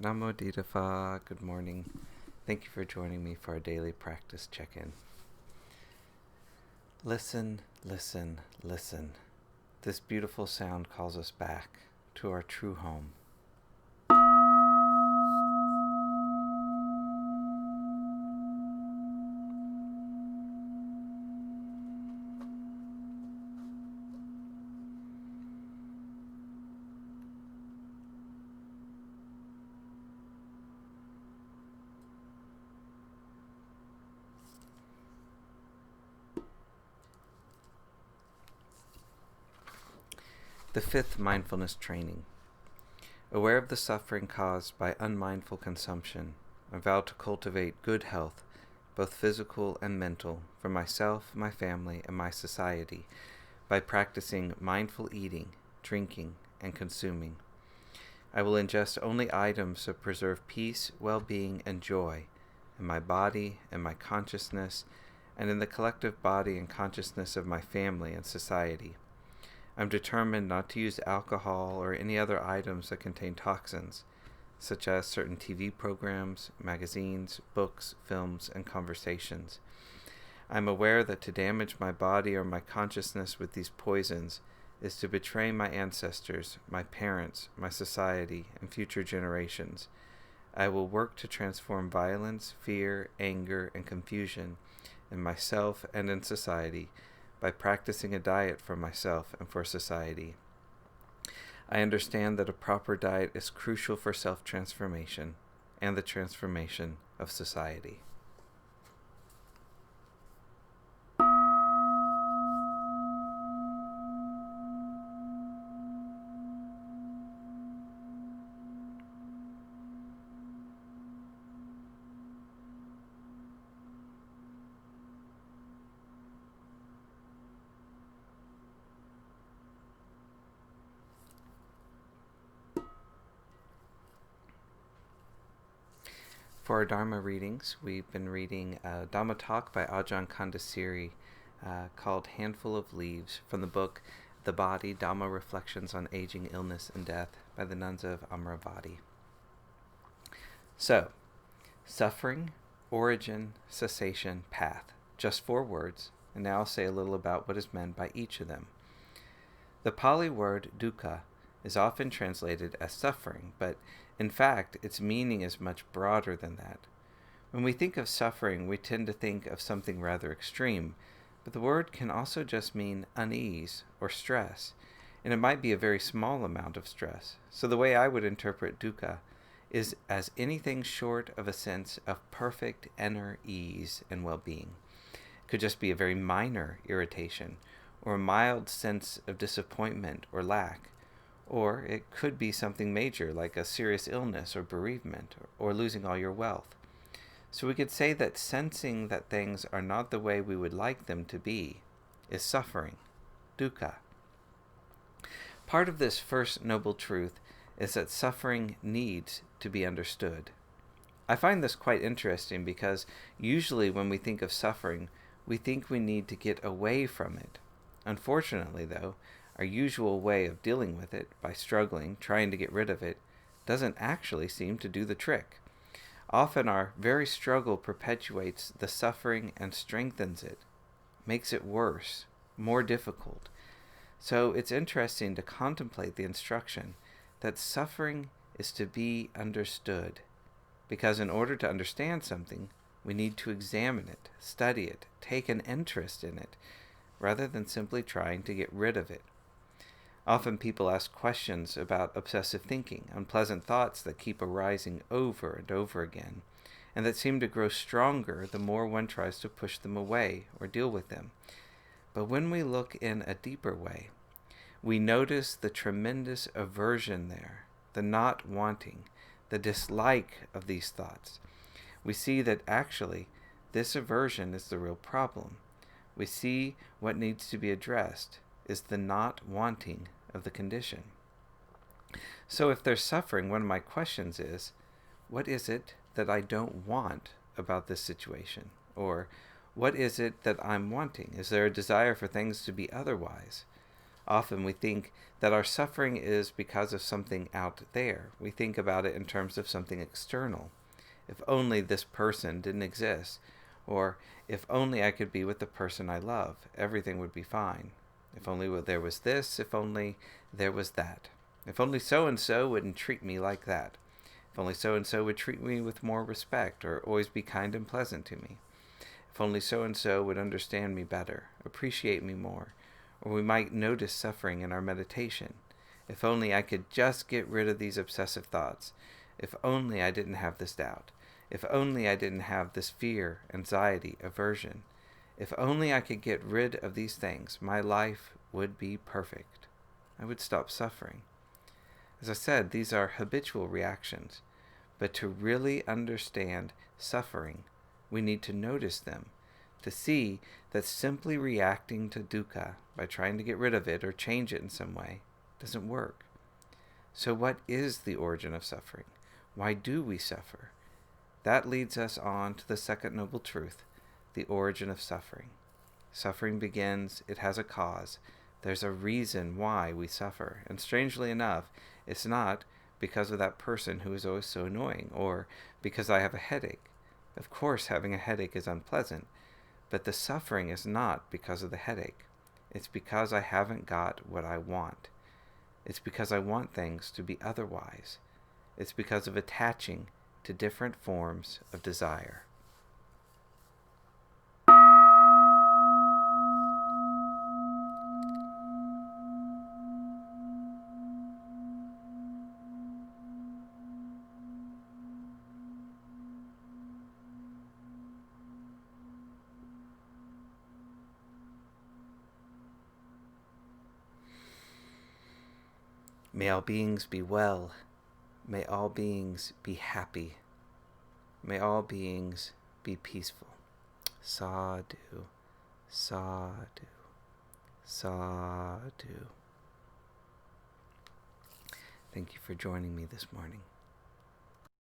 Namo Phat, good morning. Thank you for joining me for our daily practice check-in. Listen, listen, listen. This beautiful sound calls us back to our true home. The fifth mindfulness training. Aware of the suffering caused by unmindful consumption, I vow to cultivate good health, both physical and mental, for myself, my family, and my society, by practicing mindful eating, drinking, and consuming. I will ingest only items that preserve peace, well-being, and joy in my body and my consciousness, and in the collective body and consciousness of my family and society. I'm determined not to use alcohol or any other items that contain toxins, such as certain TV programs, magazines, books, films, and conversations. I'm aware that to damage my body or my consciousness with these poisons is to betray my ancestors, my parents, my society, and future generations. I will work to transform violence, fear, anger, and confusion in myself and in society, by practicing a diet for myself and for society. I understand that a proper diet is crucial for self-transformation and the transformation of society. For our Dharma readings, we've been reading a Dhamma talk by Ajahn Candasiri called Handful of Leaves from the book The Body, Dhamma Reflections on Aging, Illness, and Death by the nuns of Amaravati. So, suffering, origin, cessation, path. Just 4 words, and now I'll say a little about what is meant by each of them. The Pali word dukkha is often translated as suffering, but in fact, its meaning is much broader than that. When we think of suffering, we tend to think of something rather extreme, but the word can also just mean unease or stress, and it might be a very small amount of stress. So the way I would interpret dukkha is as anything short of a sense of perfect inner ease and well-being. It could just be a very minor irritation, or a mild sense of disappointment or lack. Or it could be something major, like a serious illness or bereavement, or losing all your wealth. So we could say that sensing that things are not the way we would like them to be is suffering, dukkha. Part of this first noble truth is that suffering needs to be understood. I find this quite interesting because usually when we think of suffering, we think we need to get away from it. Unfortunately, though, our usual way of dealing with it, by struggling, trying to get rid of it, doesn't actually seem to do the trick. Often our very struggle perpetuates the suffering and strengthens it, makes it worse, more difficult. So it's interesting to contemplate the instruction that suffering is to be understood, because in order to understand something, we need to examine it, study it, take an interest in it, rather than simply trying to get rid of it. Often people ask questions about obsessive thinking, unpleasant thoughts that keep arising over and over again, and that seem to grow stronger the more one tries to push them away or deal with them. But when we look in a deeper way, we notice the tremendous aversion there, the not wanting, the dislike of these thoughts. We see that actually this aversion is the real problem. We see what needs to be addressed is the not wanting of the condition. So if there's suffering, one of my questions is, what is it that I don't want about this situation? Or what is it that I'm wanting? Is there a desire for things to be otherwise? Often we think that our suffering is because of something out there. We think about it in terms of something external. If only this person didn't exist, or if only I could be with the person I love, everything would be fine. If only there was this, if only there was that. If only so-and-so wouldn't treat me like that. If only so-and-so would treat me with more respect, or always be kind and pleasant to me. If only so-and-so would understand me better, appreciate me more, or we might notice suffering in our meditation. If only I could just get rid of these obsessive thoughts. If only I didn't have this doubt. If only I didn't have this fear, anxiety, aversion. If only I could get rid of these things, my life would be perfect. I would stop suffering. As I said, these are habitual reactions. But to really understand suffering, we need to notice them, to see that simply reacting to dukkha by trying to get rid of it or change it in some way doesn't work. So what is the origin of suffering? Why do we suffer? That leads us on to the second noble truth, the origin of suffering. Suffering begins, it has a cause. There's a reason why we suffer. And strangely enough, it's not because of that person who is always so annoying, or because I have a headache. Of course, having a headache is unpleasant, but the suffering is not because of the headache. It's because I haven't got what I want. It's because I want things to be otherwise. It's because of attaching to different forms of desire. May all beings be well. May all beings be happy. May all beings be peaceful. Sadhu, sadhu, sadhu. Thank you for joining me this morning.